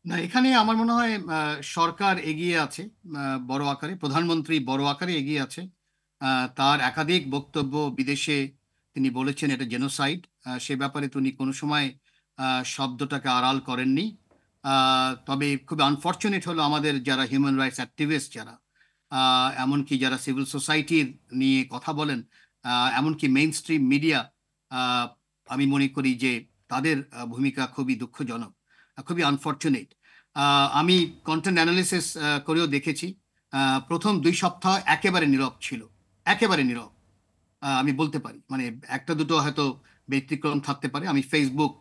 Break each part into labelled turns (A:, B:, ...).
A: না, এখানে আমার মনে হয় সরকার এগিয়ে আছে, বড় আকারে প্রধানমন্ত্রী বড় আকারে এগিয়ে আছে। তার একাধিক বক্তব্য বিদেশে তিনি বলেছেন এটা জেনোসাইড। সে ব্যাপারে তিনি কোনো সময় শব্দটাকে আড়াল করেননি। তবে খুব আনফর্চুনেট হলো আমাদের যারা হিউম্যান রাইটস অ্যাক্টিভিস্ট, যারা এমনকি যারা সিভিল সোসাইটির নিয়ে কথা বলেন, এমনকি মেইন স্ট্রিম মিডিয়া, আমি মনে করি যে তাদের ভূমিকা খুবই দুঃখজনক, খুবই আনফর্চুনেট। আমি কন্টেন্ট অ্যানালিসিস করেও দেখেছি, প্রথম 2 সপ্তাহ একেবারে নীরব ছিল, একেবারে নীরব। আমি বলতে পারি, মানে একটা দুটো হয়তো ব্যতিক্রম থাকতে পারে। আমি ফেসবুক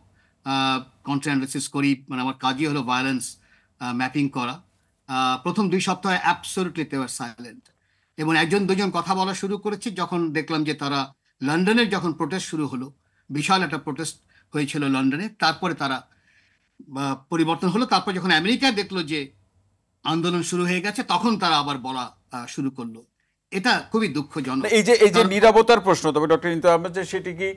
A: কন্টেন্ট অ্যানালিসিস করি, মানে আমার কাজই হলো ভায়োলেন্স ম্যাপিং করা। প্রথম 2 সপ্তাহ অ্যাবসলিউটলি দে ওয়ার সাইলেন্ট, এবং একজন দুজন কথা বলা শুরু করেছে যখন দেখলাম যে তারা লন্ডনের যখন প্রোটেস্ট শুরু হলো, বিশাল একটা প্রোটেস্ট হয়েছিল লন্ডনে, তারপরে তারা পরিবর্তন হলো। তারপর যখন আমেরিকা দেখলো যে আন্দোলন শুরু হয়ে গেছে, তখন তারা আবার বলা শুরু করলো। এটা খুবই দুঃখজনক।
B: এই যে নীরবতার প্রশ্ন, তবে ডক্টর ইনতু আহমেদ, যে সেটি কি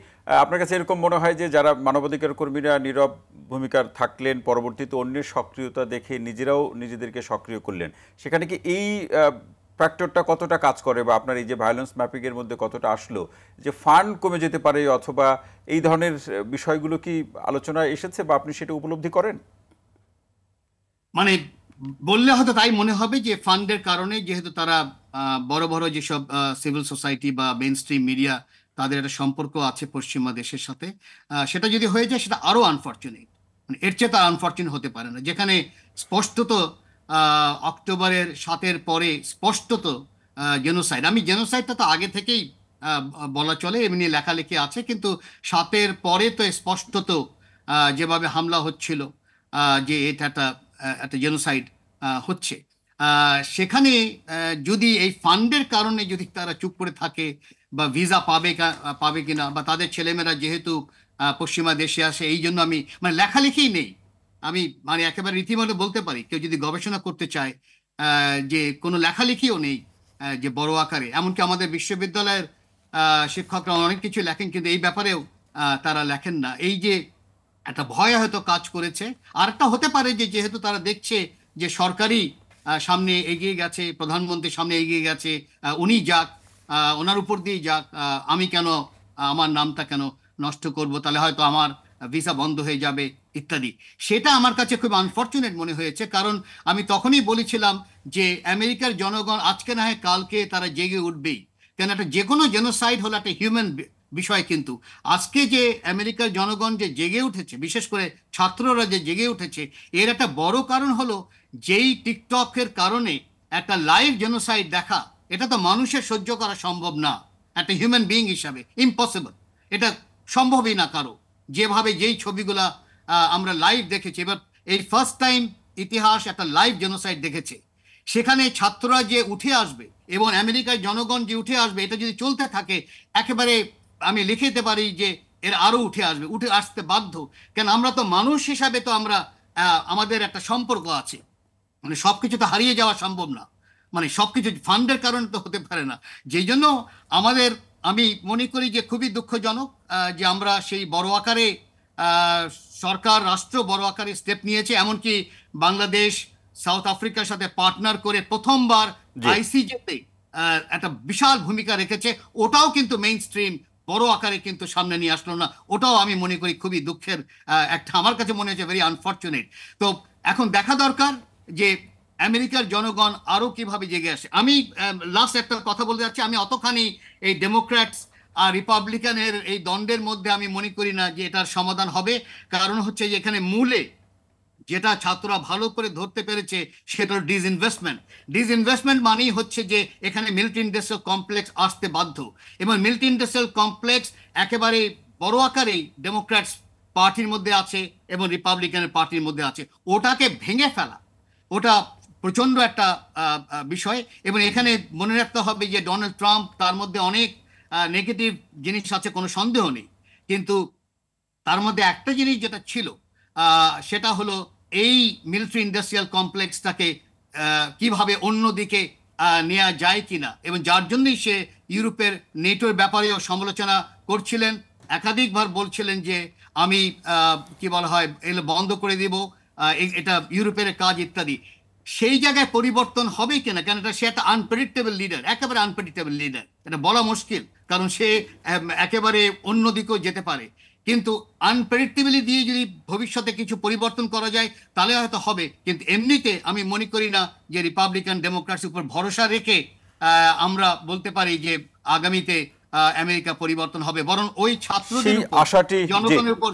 B: আপনার কাছে এরকম মনে হয় যে যারা মানবাধিকার কর্মীরা নীরব ভূমিকার থাকলেন, পরবর্তীতে অন্যের সক্রিয়তা দেখে নিজেরাও নিজেদেরকে সক্রিয় করলেন, সেখানে কি এই ফ্যাক্টরটা কতটা কাজ করে, বা আপনার এই যে ভায়োলেন্স ম্যাপিং এর মধ্যে কতটা আসলো যে ফান্ড কমে যেতে পারে, অথবা এই ধরনের বিষয়গুলো কি আলোচনায় এসেছে, বা আপনি সেটা উপলব্ধি করেন?
A: মানে বললে হয়তো তাই মনে হবে যে ফান্ডের কারণে, যেহেতু তারা বড় বড় যেসব সিভিল সোসাইটি বা মেইন স্ট্রিম মিডিয়া, তাদের একটা সম্পর্ক আছে পশ্চিমা দেশের সাথে, সেটা যদি হয়ে যায় সেটা আরো আনফর্চুনেট। মানে এর চেয়ে তার আনফর্চুনেট হতে পারে না, যেখানে স্পষ্টত অক্টোবরের 7-এর পরে স্পষ্টত জেনোসাইড। আমি জেনোসাইডটা তো আগে থেকেই বলা চলে, এমনি লেখালেখি আছে, কিন্তু 7-এর পরে তো স্পষ্টত যেভাবে হামলা হচ্ছিল, যে এটা একটা একটা জেনোসাইড হচ্ছে। সেখানে যদি এই ফান্ডের কারণে যদি তারা চুপ করে থাকে, বা ভিসা পাবে কিনা, বা তাদের ছেলেমেয়েরা যেহেতু পশ্চিমা দেশে আসে, এই জন্য আমি মানে লেখালেখি নেই। আমি মানে একেবারে রীতিমতো বলতে পারি, কেউ যদি গবেষণা করতে চায়, যে কোনো লেখালেখিও নেই যে বড় আকারে। এমনকি আমাদের বিশ্ববিদ্যালয়ের শিক্ষকরা অনেক কিছু লেখেন, কিন্তু এই ব্যাপারেও তারা লেখেন না। এই যে একটা ভয় হয়তো কাজ করেছে। আর একটা হতে পারে যে যেহেতু তারা দেখছে যে সরকারি সামনে এগিয়ে গেছে, প্রধানমন্ত্রী সামনে এগিয়ে গেছে, উনি যাক, ওনার উপর দিয়ে যাক, আমি কেন আমার নামটা কেন নষ্ট করব, তাহলে হয়তো আমার ভিসা বন্ধ হয়ে যাবে ইত্যাদি। সেটা আমার কাছে খুব আনফর্চুনেট মনে হয়েছে, কারণ আমি তখনই বলেছিলাম যে আমেরিকার জনগণ আজকে না হয় কালকে তারা জেগে উঠবেই। কেন, একটা যে কোনো জেনোসাইড হলো একটা হিউম্যান বিষয়, কিন্তু আজকে যে আমেরিকার জনগণ যে জেগে উঠেছে, বিশেষ করে ছাত্ররা যে জেগে উঠেছে, এর একটা বড় কারণ হলো যেই টিকটকের কারণে একটা লাইভ জেনোসাইড দেখা, এটা তো মানুষের সহ্য করা সম্ভব না, একটা হিউম্যান বিইং হিসাবে ইম্পসিবল। এটা সম্ভবই না কারো, যেভাবে যেই ছবিগুলা আমরা লাইভ দেখেছি। এবার এই ফার্স্ট টাইম ইতিহাস একটা লাইভ জেনোসাইড দেখেছে, সেখানে ছাত্ররা যে উঠে আসবে এবং আমেরিকার জনগণ যে উঠে আসবে, এটা যদি চলতে থাকে একেবারে আমি লিখে দিতে পারি যে এর আরো উঠে আসবে, উঠে আসতে বাধ্য। কেন, আমরা তো মানুষ হিসাবে তো আমরা আমাদের একটা সম্পর্ক আছে, মানে সবকিছু তো হারিয়ে যাওয়া সম্ভব না, মানে সবকিছু ফান্ডের কারণে তো হতে পারে না। যেই জন্য আমাদের, আমি মনে করি যে খুবই দুঃখজনক যে আমরা সেই বড় আকারে আহ, সরকার রাষ্ট্র বড় আকারে স্টেপ নিয়েছে। এমনকি বাংলাদেশ সাউথ আফ্রিকার সাথে পার্টনার করে প্রথমবার
B: জি।
A: আইসিজেতে একটা বিশাল ভূমিকা রেখেছে। ওটাও কিন্তু মেইন স্ট্রিম বড় আকারে কিন্তু সামনে নিয়ে আসলো না। ওটাও আমি মনে করি খুবই দুঃখের একটা, আমার কাছে মনে হচ্ছে ভেরি আনফর্চুনেট। তো এখন দেখা দরকার যে আমেরিকার জনগণ আরো কিভাবে জেগে আসে। আমি লাস্ট একটা কথা বলতে যাচ্ছি, আমি অতখানি এই ডেমোক্র্যাটস আর রিপাবলিকানের এই দ্বন্দ্বের মধ্যে আমি মনে করি না যে এটার সমাধান হবে। কারণ হচ্ছে যে এখানে মূলে যেটা ছাত্ররা ভালো করে ধরতে পেরেছে সেটা ডিসইনভেস্টমেন্ট। ডিসইনভেস্টমেন্ট মানেই হচ্ছে যে এখানে মিলিটারি ইন্ডাস্ট্রিয়াল কমপ্লেক্স আসতে বাধ্য, এবং মিলিটারি ইন্ডাস্ট্রিয়াল কমপ্লেক্স একেবারে বড় আকারেই ডেমোক্র্যাটস পার্টির মধ্যে আছে এবং রিপাবলিকানের পার্টির মধ্যে আছে। ওটাকে ভেঙে ফেলা, ওটা প্রচন্ড একটা বিষয়। এবং এখানে মনে রাখতে হবে যে ডোনাল্ড ট্রাম্প, তার মধ্যে অনেক নেগেটিভ জিনিস আছে, কোনো সন্দেহ নেই, কিন্তু তার মধ্যে একটা জিনিস যেটা ছিল সেটা হলো এই মিলিটারি ইন্ডাস্ট্রিয়াল কমপ্লেক্সটাকে কিভাবে অন্যদিকে নেওয়া যায় কিনা, এবং যার জন্যই সে ইউরোপের নেটোর ব্যাপারেও সমালোচনা করছিলেন। একাধিকবার বলছিলেন যে আমি কি বলা হয় এগুলো বন্ধ করে দিব, এটা ইউরোপের কাজ ইত্যাদি, সেই জায়গায় পরিবর্তন হবে কিনা, কেন সে একটা আনপ্রেডিক্টেবল লিডার, একেবারে আনপ্রেডিক্টেবল লিডার, এটা বলা মুশকিল, কারণ সে একেবারে অন্যদিকেও যেতে পারে। কিন্তু আনপ্রেডিক্টেবিলি দিয়ে যদি ভবিষ্যতে কিছু পরিবর্তন করা যায় তাহলে হয়তো হবে, কিন্তু এমনিতে আমি মনে করি না যে রিপাবলিকান ডেমোক্রাটস উপর ভরসা রেখে আমরা বলতে পারি যে আগামীতে আমেরিকা পরিবর্তন হবে, বরং ওই ছাত্রদের
B: সেই
A: উপর,
B: আশাটি
A: জনগণের উপর